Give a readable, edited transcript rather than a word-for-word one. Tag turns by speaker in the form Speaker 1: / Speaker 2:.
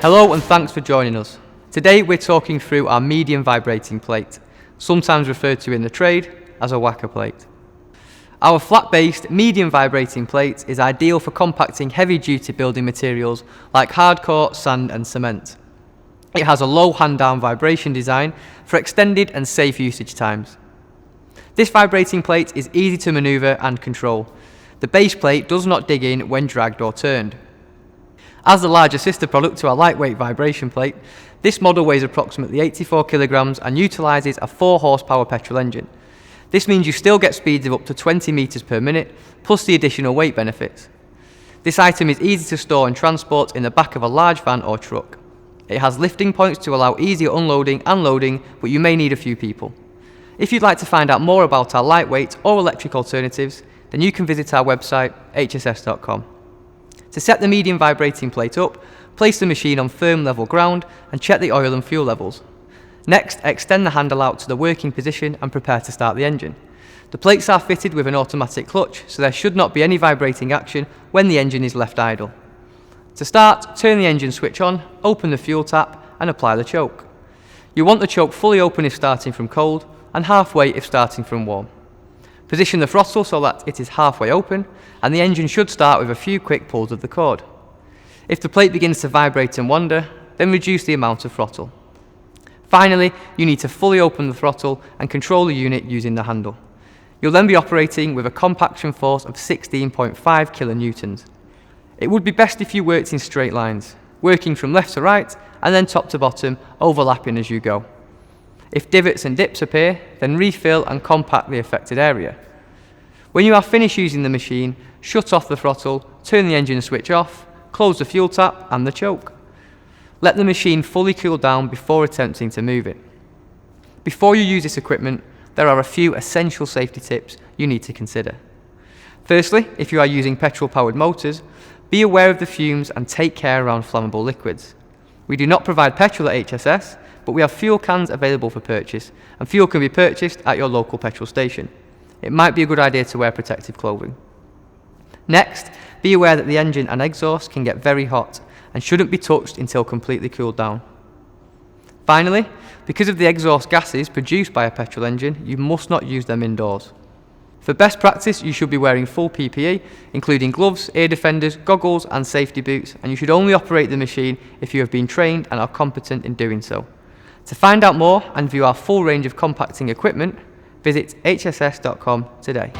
Speaker 1: Hello and thanks for joining us. Today we're talking through our medium vibrating plate, sometimes referred to in the trade as a Wacker plate. Our flat-based medium vibrating plate is ideal for compacting heavy-duty building materials like hardcore, sand and cement. It has a low hand-down vibration design for extended and safe usage times. This vibrating plate is easy to manoeuvre and control. The base plate does not dig in when dragged or turned. As the larger sister product to our lightweight vibration plate, this model weighs approximately 84 kilograms and utilises a 4 horsepower petrol engine. This means you still get speeds of up to 20 meters per minute, plus the additional weight benefits. This item is easy to store and transport in the back of a large van or truck. It has lifting points to allow easier unloading and loading, but you may need a few people. If you'd like to find out more about our lightweight or electric alternatives, then you can visit our website, hss.com. To set the medium vibrating plate up, place the machine on firm level ground and check the oil and fuel levels. Next, extend the handle out to the working position and prepare to start the engine. The plates are fitted with an automatic clutch, so there should not be any vibrating action when the engine is left idle. To start, turn the engine switch on, open the fuel tap and apply the choke. You want the choke fully open if starting from cold and halfway if starting from warm. Position the throttle so that it is halfway open and the engine should start with a few quick pulls of the cord. If the plate begins to vibrate and wander, then reduce the amount of throttle. Finally, you need to fully open the throttle and control the unit using the handle. You'll then be operating with a compaction force of 16.5 kilonewtons. It would be best if you worked in straight lines, working from left to right and then top to bottom, overlapping as you go. If divots and dips appear, then refill and compact the affected area. When you are finished using the machine, shut off the throttle, turn the engine switch off, close the fuel tap and the choke. Let the machine fully cool down before attempting to move it. Before you use this equipment, there are a few essential safety tips you need to consider. Firstly, if you are using petrol-powered motors, be aware of the fumes and take care around flammable liquids. We do not provide petrol at HSS, but we have fuel cans available for purchase, and fuel can be purchased at your local petrol station. It might be a good idea to wear protective clothing. Next, be aware that the engine and exhaust can get very hot and shouldn't be touched until completely cooled down. Finally, because of the exhaust gases produced by a petrol engine, you must not use them indoors. For best practice, you should be wearing full PPE, including gloves, ear defenders, goggles and safety boots, and you should only operate the machine if you have been trained and are competent in doing so. To find out more and view our full range of compacting equipment, visit hss.com today.